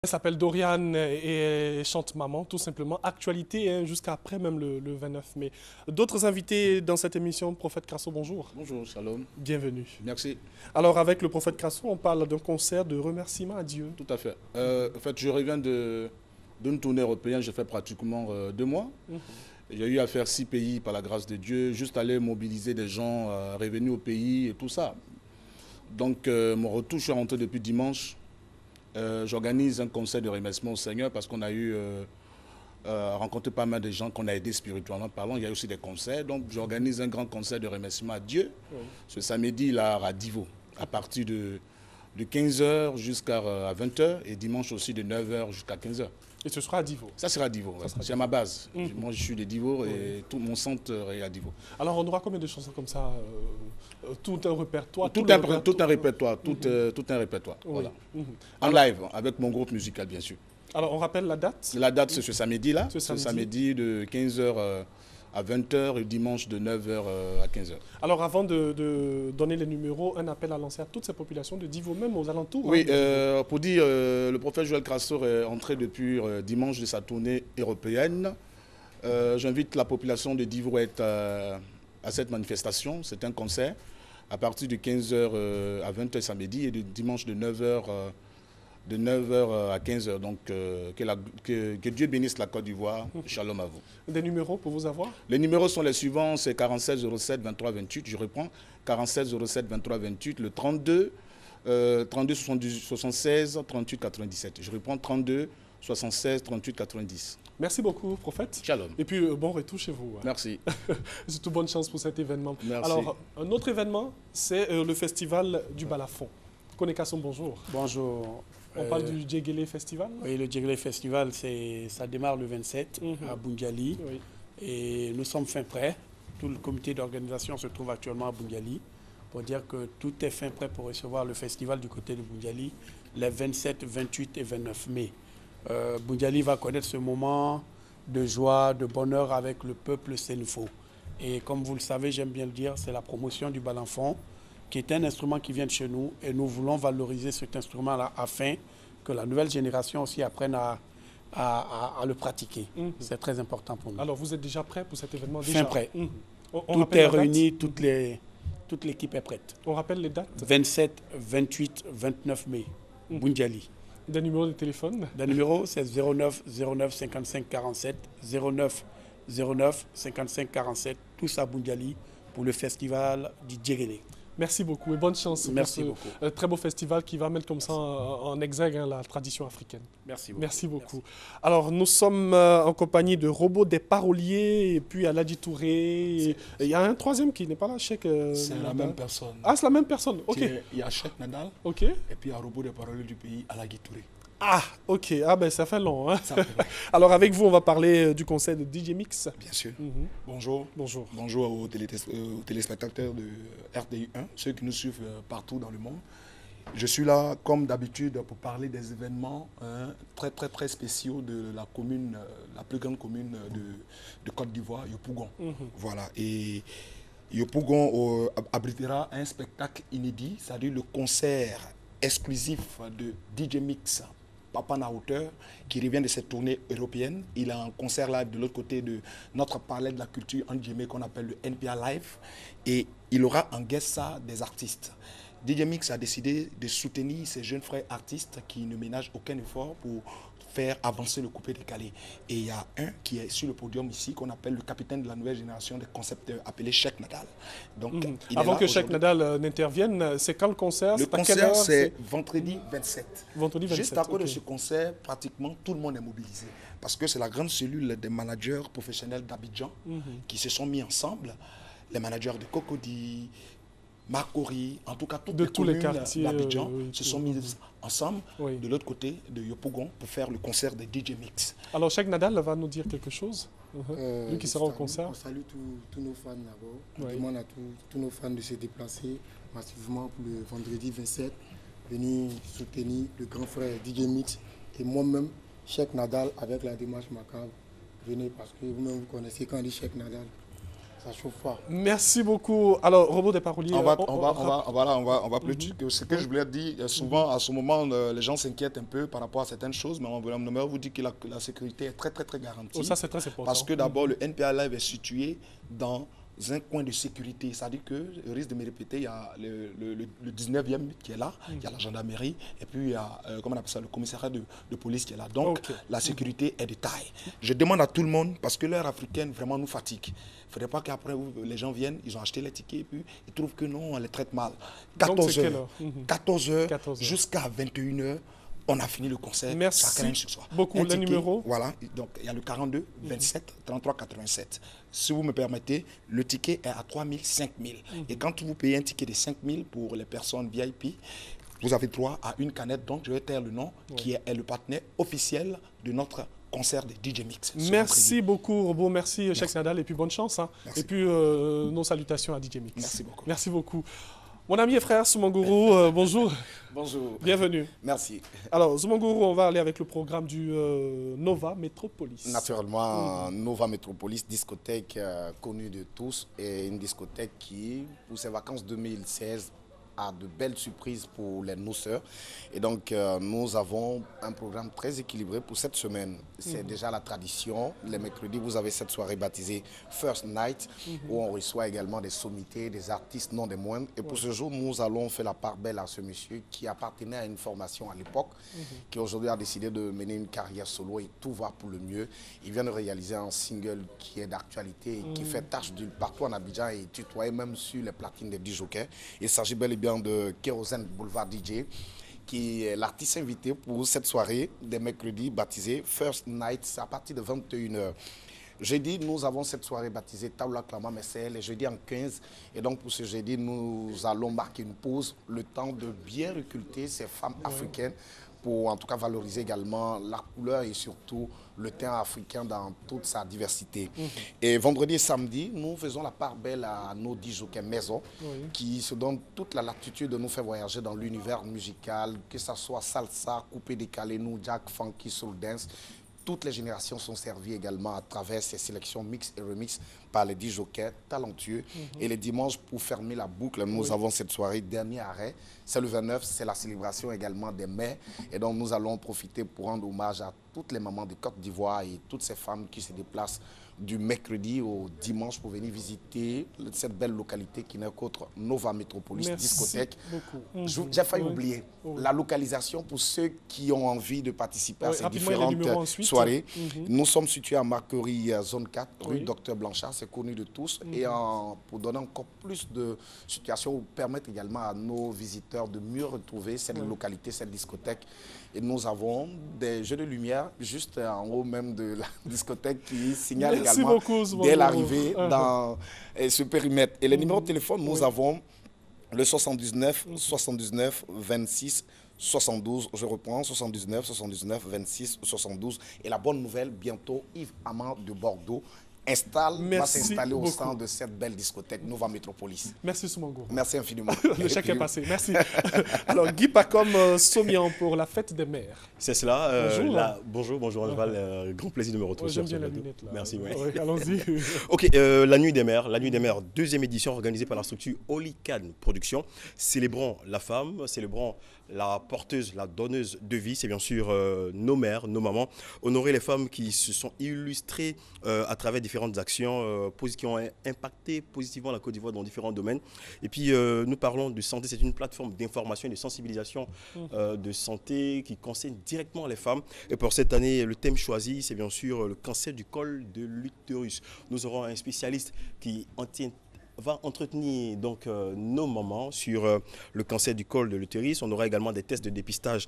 Elle s'appelle Dorian et elle chante Maman, tout simplement. Actualité hein, jusqu'à après même le 29 mai. D'autres invités dans cette émission, Prophète Crasso, bonjour. Bonjour, shalom. Bienvenue. Merci. Alors avec le Prophète Crasso, on parle d'un concert de remerciement à Dieu. Tout à fait. En fait, je reviens d'une tournée européenne, j'ai fait pratiquement 2 mois. J'ai eu à faire 6 pays par la grâce de Dieu, juste aller mobiliser des gens revenus au pays et tout ça. Donc mon retour, je suis rentré depuis dimanche. J'organise un concert de remerciement au Seigneur parce qu'on a eu rencontré pas mal de gens qu'on a aidés spirituellement parlant. Il y a aussi des concerts. Donc j'organise un grand concert de remerciement à Dieu ce samedi là à Divo, à partir de 15h jusqu'à 20h et dimanche aussi de 9h jusqu'à 15h. Et ce sera à Divo. Ça sera à Divo, c'est à ma base. Moi je suis de Divo et tout mon centre est à Divo. Alors on aura combien de chansons comme ça tout un répertoire Tout un répertoire, tout un répertoire. Voilà. En live, avec mon groupe musical bien sûr. Alors on rappelle la date? La date c'est ce samedi là, ce samedi de 15h à 20h et dimanche de 9h à 15h. Alors avant de donner les numéros, un appel à lancer à toutes ces populations de Divo, même aux alentours. Oui, pour dire, le prophète Joël Crasso est entré depuis dimanche de sa tournée européenne. J'invite la population de Divo à être à cette manifestation. C'est un concert à partir de 15h à 20h samedi et de dimanche de 9h à 15h. Donc, que Dieu bénisse la Côte d'Ivoire. Shalom à vous. Des numéros pour vous avoir? Les numéros sont les suivants. C'est 47 07 23 28. Je reprends. 47 07 23 28. Le 32 76 38 97. Je reprends 32 76 38 90. Merci beaucoup, prophète. Shalom. Et puis, bon retour chez vous. Hein. Merci. Surtout bonne chance pour cet événement. Merci. Alors, un autre événement, c'est le festival du Balafon. Konekason, bonjour. Bonjour. On parle du Djegele Festival? Oui, le Djegele Festival, ça démarre le 27 à Bundiali. Oui. Et nous sommes fin prêts. Tout le comité d'organisation se trouve actuellement à Bundiali pour dire que tout est fin prêt pour recevoir le festival du côté de Bundiali les 27, 28 et 29 mai. Bundiali va connaître ce moment de joie, de bonheur avec le peuple sénifo. Et comme vous le savez, j'aime bien le dire, c'est la promotion du Balafon, qui est un instrument qui vient de chez nous. Et nous voulons valoriser cet instrument-là afin que la nouvelle génération aussi apprenne à le pratiquer. C'est très important pour nous. Alors, vous êtes déjà prêt pour cet événement? Fin prêt. On tout est réuni, toute l'équipe est prête. On rappelle les dates? 27, 28, 29 mai, Bundiali. Des numéros de téléphone? Le numéro, c'est 09 09 55 47, 09 09 55 47, tous à Bundiali pour le festival du Djegele. Merci beaucoup et bonne chance. Merci pour ce très beau festival qui va mettre comme ça en exergue la tradition africaine. Merci beaucoup. Merci beaucoup. Merci. Alors, nous sommes en compagnie de Robot des Paroliers et puis Aladji Touré. Il y a un troisième qui n'est pas là, Cheikh c'est la même personne. Ah, c'est la même personne, ok. Il y a Cheikh Nadal et puis il y a Robot des Paroliers du pays, Aladji Touré. Ah, ok. Ah, ben ça fait long. Hein? Ça fait long. Alors, avec vous, on va parler du concert de DJ Mix. Bien sûr. Bonjour. Bonjour. Bonjour aux téléspectateurs de RTI1, ceux qui nous suivent partout dans le monde. Je suis là, comme d'habitude, pour parler des événements très, très, très spéciaux de la commune, la plus grande commune de Côte d'Ivoire, Yopougon. Voilà. Et Yopougon abritera un spectacle inédit, c'est-à-dire le concert exclusif de DJ Mix, Papa na hauteur, qui revient de cette tournée européenne. Il a un concert là de l'autre côté de notre palais de la culture en Djemé qu'on appelle le NPA Live. Et il aura en guest ça des artistes. DJ Mix a décidé de soutenir ces jeunes frères artistes qui ne ménagent aucun effort pour faire avancer le coupé décalé. Et il y a un qui est sur le podium ici, qu'on appelle le capitaine de la nouvelle génération des concepteurs, appelé Cheikh Nadal. Donc, avant que Cheikh Nadal n'intervienne, c'est quand le concert? Le concert, c'est vendredi 27. Vendredi 27. Juste à cause de ce concert, pratiquement tout le monde est mobilisé. Parce que c'est la grande cellule des managers professionnels d'Abidjan qui se sont mis ensemble. Les managers de Cocody, Marcory, en tout cas toutes les communes d'Abidjan se sont mises ensemble de l'autre côté de Yopougon pour faire le concert de DJ Mix. Alors Cheikh Nadal va nous dire quelque chose, lui qui sera au concert. On salue tous nos fans d'abord. On demande à tous nos fans de se déplacer massivement pour le vendredi 27, venir soutenir le grand frère DJ Mix et moi-même, Cheikh Nadal, avec la démarche macabre. Venez parce que vous-même vous connaissez quand on dit Cheikh Nadal. ça chauffe pas. Merci beaucoup. Alors, Robot des Paroliers. On va plus dire que ce que je voulais dire. Souvent, à ce moment, les gens s'inquiètent un peu par rapport à certaines choses, mais on aimerait vous dire que la sécurité est très, très, très garantie. Oh, ça, c'est très important. Parce que d'abord, le NPA Live est situé dans un coin de sécurité. C'est-à-dire que, je risque de me répéter, il y a le 19e qui est là, il y a la gendarmerie, et puis il y a, comment on appelle ça, le commissariat de police qui est là. Donc, la sécurité est de taille. Je demande à tout le monde, parce que l'heure africaine vraiment nous fatigue. Il ne faudrait pas qu'après, les gens viennent, ils ont acheté les tickets, et puis ils trouvent que non, on les traite mal. 14 heures jusqu'à 21 h. On a fini le concert. Merci ce soir. beaucoup. Le numéro. Voilà, donc il y a le 42 27 33 87. Si vous me permettez, le ticket est à 3 000, 5 000. Et quand vous payez un ticket de 5 000 pour les personnes VIP, vous avez droit à une canette. Donc je vais taire le nom, qui est le partenaire officiel de notre concert de DJ Mix. Merci beaucoup, Robot. Merci, Cheikh Nadal. Et puis bonne chance. Hein. Et puis nos salutations à DJ Mix. Merci beaucoup. Merci beaucoup. Mon ami et frère Soumanguru, bonjour. Bonjour. Bienvenue. Merci. Alors, Soumanguru, on va aller avec le programme du Nova Metropolis. Naturellement, Nova Metropolis, discothèque connue de tous, et une discothèque qui, pour ses vacances 2016, a de belles surprises pour les noceurs. Et donc, nous avons un programme très équilibré pour cette semaine. C'est déjà la tradition. Les mercredis, vous avez cette soirée baptisée First Night, où on reçoit également des sommités, des artistes non des moindres. Et pour ce jour, nous allons faire la part belle à ce monsieur qui appartenait à une formation à l'époque, qui aujourd'hui a décidé de mener une carrière solo et tout va pour le mieux. Il vient de réaliser un single qui est d'actualité et qui fait tache d'huile partout en Abidjan et tutoyé même sur les platines des DJ. Il s'agit bel et bien de Kérosène Boulevard DJ, qui est l'artiste invité pour cette soirée des mercredis baptisée First Night à partir de 21 h. Jeudi, nous avons cette soirée baptisée Taoula Klama, mais c'est le jeudi en 15. Et donc pour ce jeudi, nous allons marquer une pause, le temps de bien reculter ces femmes africaines pour en tout cas valoriser également la couleur et surtout le teint africain dans toute sa diversité. Et vendredi et samedi, nous faisons la part belle à nos DJ maison qui se donnent toute la latitude de nous faire voyager dans l'univers musical, que ce soit salsa, coupé décalé, nous, jack, funky, soul dance. Toutes les générations sont servies également à travers ces sélections mix et remix par les DJ talentueux. Et les dimanches, pour fermer la boucle, nous avons cette soirée, dernier arrêt. C'est le 29, c'est la célébration également des mères. Et donc nous allons profiter pour rendre hommage à toutes les mamans de Côte d'Ivoire et toutes ces femmes qui se déplacent du mercredi au dimanche pour venir visiter cette belle localité qui n'est qu'autre Nova Metropolis discothèque. J'ai failli oublier la localisation pour ceux qui ont envie de participer à ces différentes soirées. Nous sommes situés à Marquerie, zone 4, rue Docteur Blanchard, c'est connu de tous. Et pour donner encore plus de situations, ou permettre également à nos visiteurs de mieux retrouver cette localité, cette discothèque. Et nous avons des jeux de lumière juste en haut même de la discothèque qui signalent également dès l'arrivée dans ce périmètre. Et les numéros de téléphone, nous avons le 79 79 26 72, je reprends, 79 79 26 72. Et la bonne nouvelle, bientôt, Yves Amand de Bordeaux va s'installer au sein de cette belle discothèque Nova Metropolis. Merci Soumanguru. Merci infiniment. Le chèque est passé, merci. Alors Guy Pacom Somian pour la fête des mères. C'est cela. Bonjour. Bonjour Angeval. Grand plaisir de me retrouver sur J'aime bien la lunette là. Merci. Allons-y. Ok, la Nuit des Mères. La Nuit des Mères, deuxième édition organisée par la structure Olican Productions. Célébrons la femme, célébrons la porteuse, la donneuse de vie. C'est bien sûr nos mères, nos mamans. Honorer les femmes qui se sont illustrées à travers différentes actions qui ont impacté positivement la Côte d'Ivoire dans différents domaines. Et puis, nous parlons de santé. C'est une plateforme d'information et de sensibilisation de santé qui concerne directement les femmes. Et pour cette année, le thème choisi, c'est bien sûr le cancer du col de l'utérus. Nous aurons un spécialiste qui va entretenir donc nos mamans sur le cancer du col de l'utérus. On aura également des tests de dépistage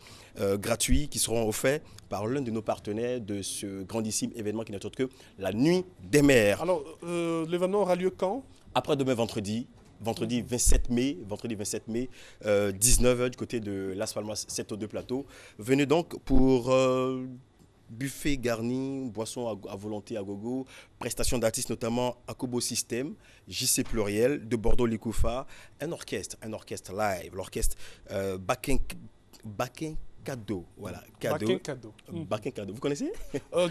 gratuits qui seront offerts par l'un de nos partenaires de ce grandissime événement qui n'est autre que la Nuit des Mères. Alors, l'événement aura lieu quand? Après-demain, vendredi 27 mai, 19 h du côté de Las Palmas 702 Plateau. Venez donc pour buffet garni, boissons à volonté à gogo, prestations d'artistes notamment Akobo System, JC Pluriel, de Bordeaux Likoufa, un orchestre live, l'orchestre Backen Cadeau, voilà, cadeau. Bakin Cadeau. Bakin Cadeau, vous connaissez?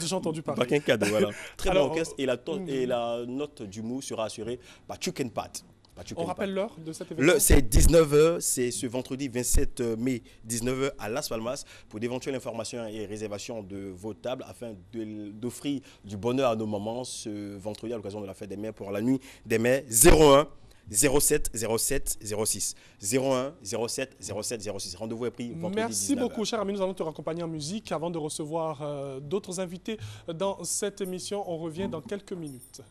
J'ai entendu parler. Bakin Cadeau, voilà. Très bon Alors, orchestre et la note du mot sera assurée par Chicken Pat. On rappelle l'heure de cet événement? C'est 19h, c'est ce vendredi 27 mai, 19h à Las Palmas, pour d'éventuelles informations et réservations de vos tables afin d'offrir du bonheur à nos mamans ce vendredi à l'occasion de la fête des mères pour la nuit des mères. 01 07 07 06 01 07 07 06. Rendez-vous est pris vendredi. Merci beaucoup, cher ami. Nous allons te raccompagner en musique avant de recevoir d'autres invités dans cette émission. On revient dans quelques minutes.